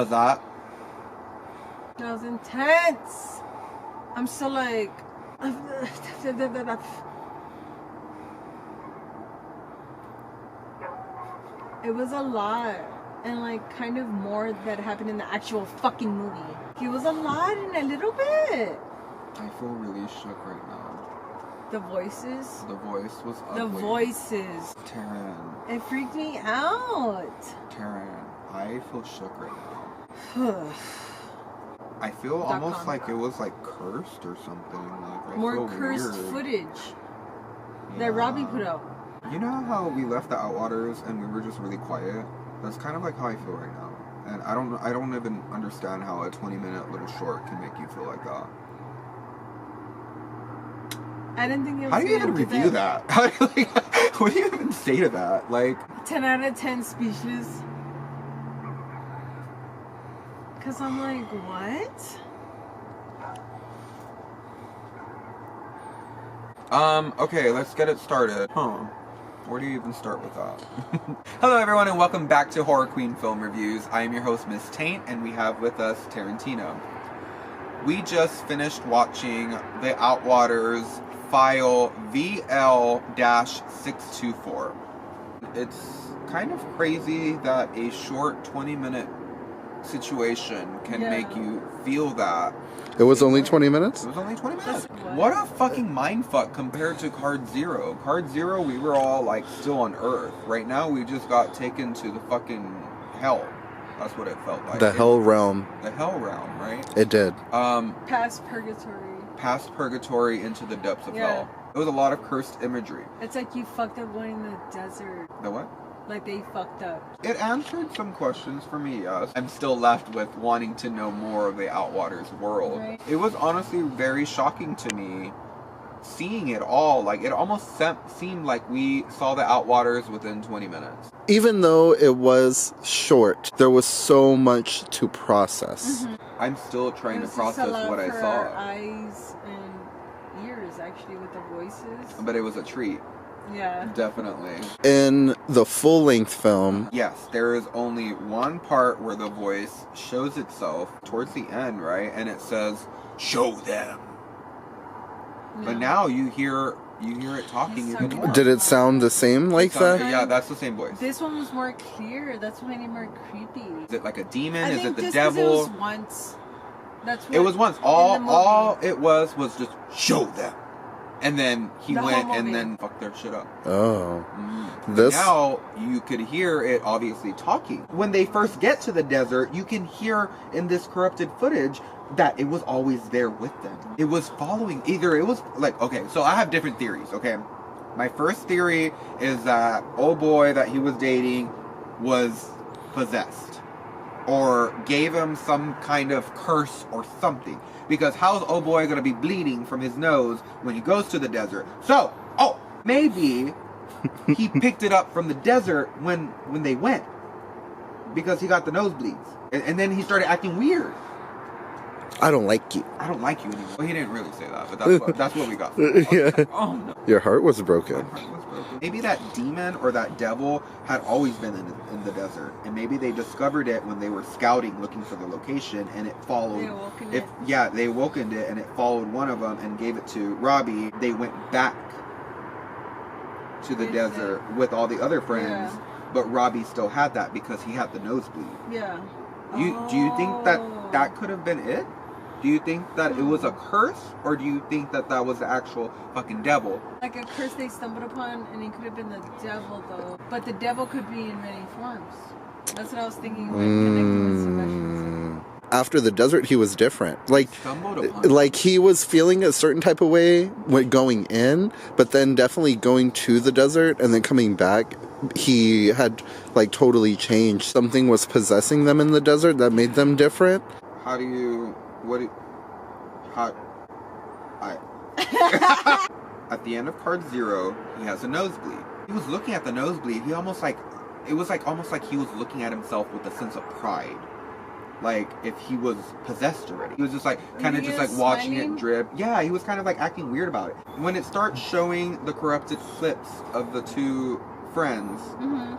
was that? That was intense. I'm still like... It was a lot. And like kind of more that happened in the actual fucking movie. It was a lot in a little bit. I feel really shook right now. The voices? The voice was ugly. The voices. Taryn. It freaked me out. Taryn, I feel shook right now. I feel almost like it was like cursed or something. Like, more cursed footage that Robbie put out. You know how we left the Outwaters and we were just really quiet? That's kind of like how I feel right now. And I don't even understand how a 20-minute little short can make you feel like that. I didn't think it was. How do you even review that? What do you even say to that? Like 10 out of 10 speechless. Cause I'm like, what? Okay, let's get it started. Where do you even start with that? Hello everyone and welcome back to Horror Queen Film Reviews. I am your host, Miss Taint, and we have with us Tarantino. We just finished watching the Outwaters file VL-624. It's kind of crazy that a short 20-minute situation can make you feel that. It was only 20 minutes? It was only 20 minutes. What a fucking mindfuck compared to Card Zero. Card Zero, we were all like still on Earth. Right now, we just got taken to the fucking hell. That's what it felt like. The hell realm. The hell realm, right? It did. Past purgatory. Past purgatory into the depths of hell. It was a lot of cursed imagery. It's like you fucked up going in the desert. The what? Like they fucked up. It answered some questions for me, yes. I'm still left with wanting to know more of the Outwaters world. Right. It was honestly very shocking to me seeing it all. Like, it almost seemed like we saw the Outwaters within 20 minutes. Even though it was short, there was so much to process. Mm-hmm. I'm still trying to process what I saw. Eyes and ears, actually, with the voices. But it was a treat. Yeah. Definitely. In the full-length film... Yes, there is only one part where the voice shows itself towards the end, right? And it says, "Show them." No. But now you hear it talking even more. Did it sound the same like that? Yeah, that's the same voice. This one was more clear. That's why it made more creepy. Is it like a demon? Is it the just devil? It was once. That's what it was once. All it was just show them. And then he went and then fucked their shit up. Oh. Mm-hmm. Now you could hear it obviously talking. When they first get to the desert, you can hear in this corrupted footage that it was always there with them. It was following. Either it was like, okay, so I have different theories, okay? My first theory is that old boy that he was dating was possessed. Or gave him some kind of curse or something. Because how's old boy going to be bleeding from his nose when he goes to the desert? So, maybe he picked it up from the desert when they went. Because he got the nosebleeds. And then he started acting weird. I don't like you. I don't like you anymore. Well, he didn't really say that, but that's what we got. Yeah. Oh, no. Your heart was broken. My heart was broken. Maybe that demon or that devil had always been in the desert. And maybe they discovered it when they were scouting, looking for the location, and it followed. They awokened it. Yeah, they awokened it, and it followed one of them and gave it to Robbie. They went back to the desert with all the other friends, but Robbie still had that because he had the nosebleed. Yeah. Do you think that could have been it? Do you think that it was a curse, or do you think that was the actual fucking devil? Like a curse they stumbled upon, and it could have been the devil, though. But the devil could be in many forms. That's what I was thinking when connecting with Sebastian. After the desert, he was different. Like he was feeling a certain type of way when going in, but then definitely going to the desert and then coming back, he had like totally changed. Something was possessing them in the desert that made them different. At the end of Card Zero, he has a nosebleed. He was looking at the nosebleed. He almost like he was looking at himself with a sense of pride, like if he was possessed already. He was just like kind of just like watching it drip. Yeah, he was kind of like acting weird about it. When it starts showing the corrupted clips of the two friends. Mm-hmm.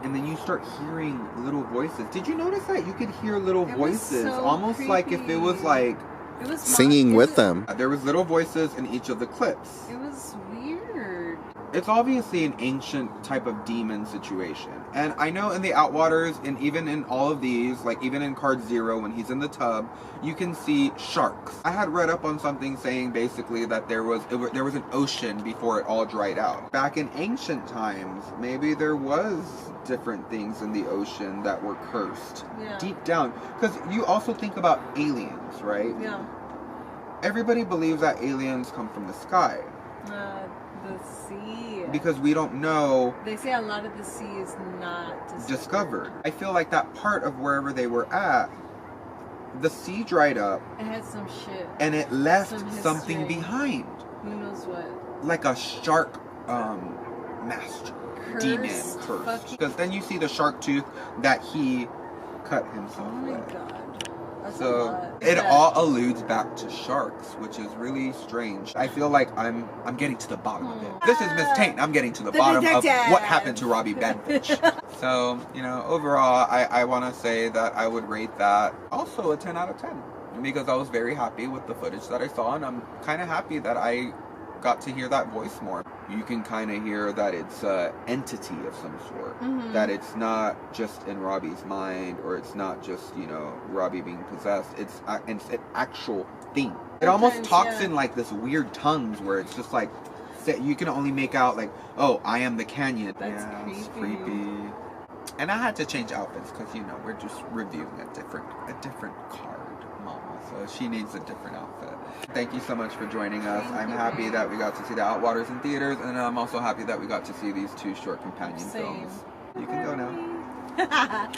and then you start hearing little voices. Did you notice that? You could hear little voices, so almost like if it was like... It was singing with them. There was little voices in each of the clips. It was weird. It's obviously an ancient type of demon situation. And I know in the Outwaters, and even in all of these, like even in Card 0, when he's in the tub, you can see sharks. I had read up on something saying basically that there was an ocean before it all dried out. Back in ancient times, maybe there was different things in the ocean that were cursed. Yeah. Deep down. Because you also think about aliens, right? Yeah. Everybody believes that aliens come from the sky. The sea. Because we don't know. They say a lot of the sea is not discovered. I feel like that part of wherever they were at, the sea dried up. It had some shit. And it left something behind. Who knows what? Like a shark master. Demon curse. Because then you see the shark tooth that he cut himself with. Oh my god. That's so it all alludes back to sharks, which is really strange. I feel like I'm getting to the bottom of it. This is Miss Taint. I'm getting to the bottom of what happened to Robbie Banfitch. So, you know, overall, I want to say that I would rate that also a 10 out of 10. Because I was very happy with the footage that I saw, and I'm kind of happy that I got to hear that voice more. You can kind of hear that it's an entity of some sort. Mm-hmm. That it's not just in Robbie's mind, or it's not just, you know, Robbie being possessed. It's an actual thing. It almost talks in like this weird tongues where it's just like, you can only make out like, oh, I am the canyon. That's it's creepy. And I had to change outfits because, you know, we're just reviewing a different card, Mama. So she needs a different outfit. Thank you so much for joining us. I'm happy that we got to see the Outwaters in theaters, and I'm also happy that we got to see these 2 short companion films. You can go now.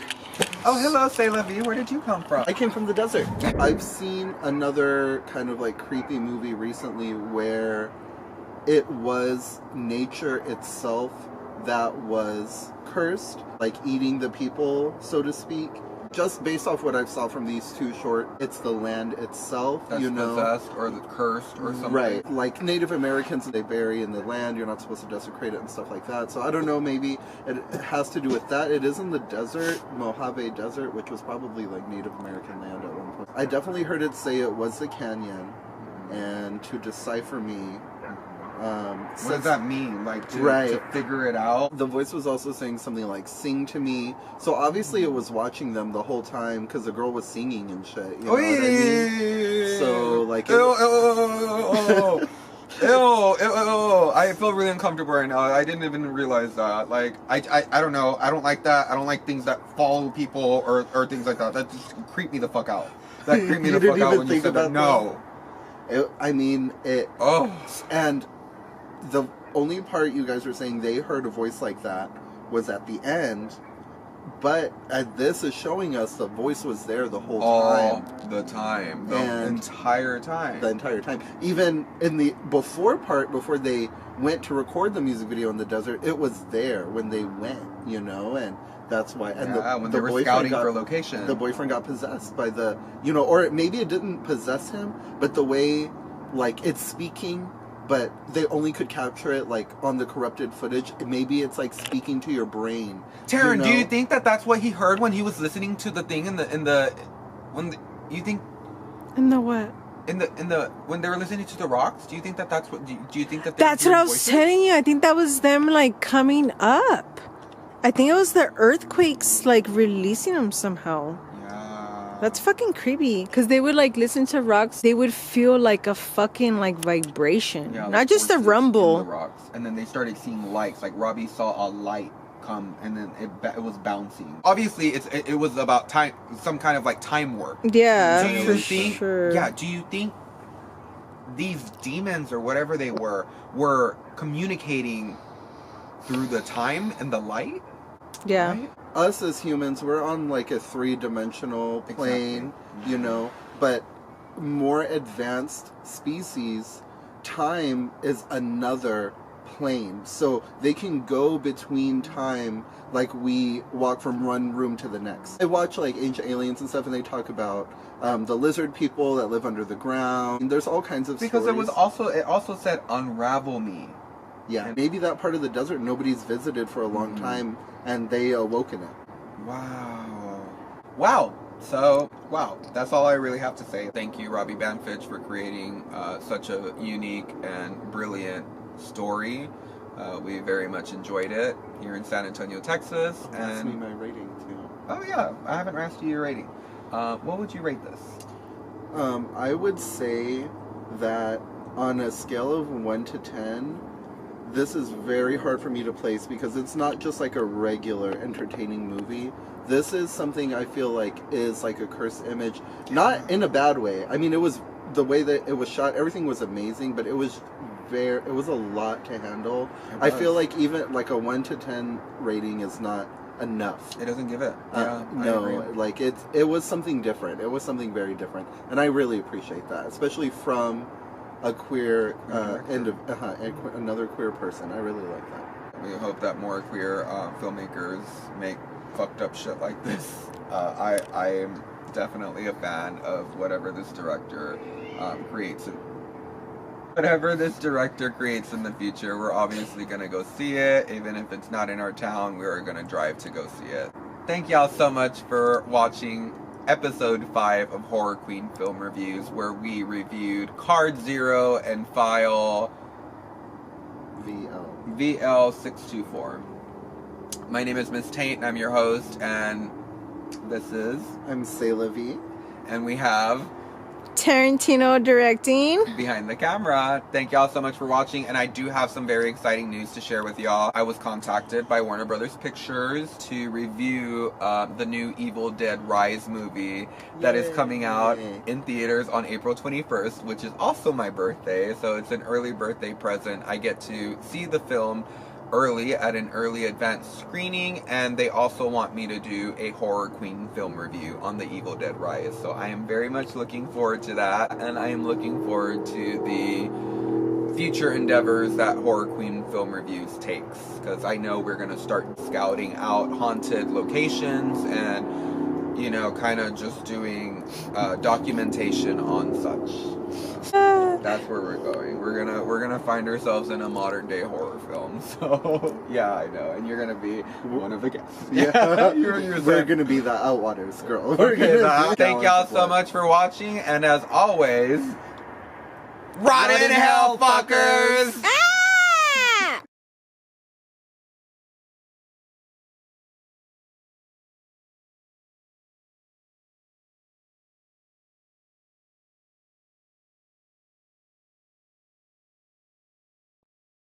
Oh, hello, Sélah V. Where did you come from? I came from the desert. I've seen another kind of like creepy movie recently where it was nature itself that was cursed, like eating the people, so to speak. Just based off what I saw from these 2 short, it's the land itself, that's you know. Possessed or the cursed or something. Right. Like Native Americans, they bury in the land. You're not supposed to desecrate it and stuff like that. So I don't know, maybe it has to do with that. It is in the desert, Mojave Desert, which was probably like Native American land at one point. I definitely heard it say it was the canyon. And to decipher me... what does that mean? Like, to figure it out? The voice was also saying something like, sing to me. So obviously it was watching them the whole time because the girl was singing and shit. You know what I mean? So, like... I feel really uncomfortable right now. I didn't even realize that. Like, I don't know. I don't like that. I don't like things that follow people or things like that. That just creep me the fuck out. That creep me the fuck out when you said that. No. And... the only part you guys were saying they heard a voice like that was at the end, but this is showing us the voice was there the whole time. All the time. The entire time. The entire time. Even in the before part, before they went to record the music video in the desert, it was there when they went, you know, and that's why. And when they were scouting for location. The boyfriend got possessed by the, you know, or maybe it didn't possess him, but the way, like, it's speaking... but they only could capture it like on the corrupted footage. Maybe it's like speaking to your brain. Taryn, you know? Do you think that that's what he heard when he was listening to the thing you think? In the what? When they were listening to the rocks? Do you think that that's what? Do you think that? That's what I was telling you. I think that was them like coming up. I think it was the earthquakes like releasing them somehow. That's fucking creepy. Because they would like listen to rocks. They would feel like a fucking like vibration. Yeah, not just a rumble. The rocks. And then they started seeing lights. Like Robbie saw a light come and then it was bouncing. Obviously it was about time, some kind of like time warp. Yeah, do you think these demons or whatever they were communicating through the time and the light? Yeah. Right? Us as humans, we're on like a 3-dimensional plane, you know, but more advanced species, time is another plane. So they can go between time, like we walk from one room to the next. I watch like Ancient Aliens and stuff, and they talk about the lizard people that live under the ground. And there's all kinds of because stories. it also said unravel me. Yeah, maybe that part of the desert nobody's visited for a long time, and they awoke in it. Wow. So, that's all I really have to say. Thank you, Robbie Banfitch, for creating such a unique and brilliant story. We very much enjoyed it here in San Antonio, Texas. Ask me my rating, too. Oh, yeah. I haven't asked you your rating. What would you rate this? I would say that on a scale of 1 to 10, this is very hard for me to place because it's not just like a regular entertaining movie. This is something I feel like is like a cursed image. Not in a bad way. I mean, it was the way that it was shot, everything was amazing, but it was a lot to handle. I feel like even like a 1 to 10 rating is not enough. It doesn't give it. No, like it was something different. It was something very different, and I really appreciate that, especially from a queer another queer person. I really like that. We hope that more queer filmmakers make fucked up shit like this. I am definitely a fan of whatever this director creates. Whatever this director creates in the future, we're obviously going to go see it. Even if it's not in our town, we are going to drive to go see it. Thank y'all so much for watching episode 5 of Horror Queen Film Reviews, where we reviewed Card Zero and File VL-624. My name is Miss Taint, and I'm your host, and this is... I'm Sélah V. And we have... Taryn, Tino directing. Behind the camera. Thank y'all so much for watching, and I do have some very exciting news to share with y'all. I was contacted by Warner Brothers Pictures to review the new Evil Dead Rise movie that is coming out in theaters on April 21st, which is also my birthday, so it's an early birthday present. I get to see the film early at an early advanced screening, and they also want me to do a Horror Queen film review on the Evil Dead Rise, so I am very much looking forward to that, and I am looking forward to the future endeavors that Horror Queen film reviews takes, because I know we're going to start scouting out haunted locations and, you know, kind of just doing documentation on such. That's where we're going. We're gonna find ourselves in a modern day horror film. So yeah, I know, and you're gonna be one of the guests. Yeah, we're gonna be the Outwaters girl. Thank y'all so much for watching, and as always, rot in hell, fuckers.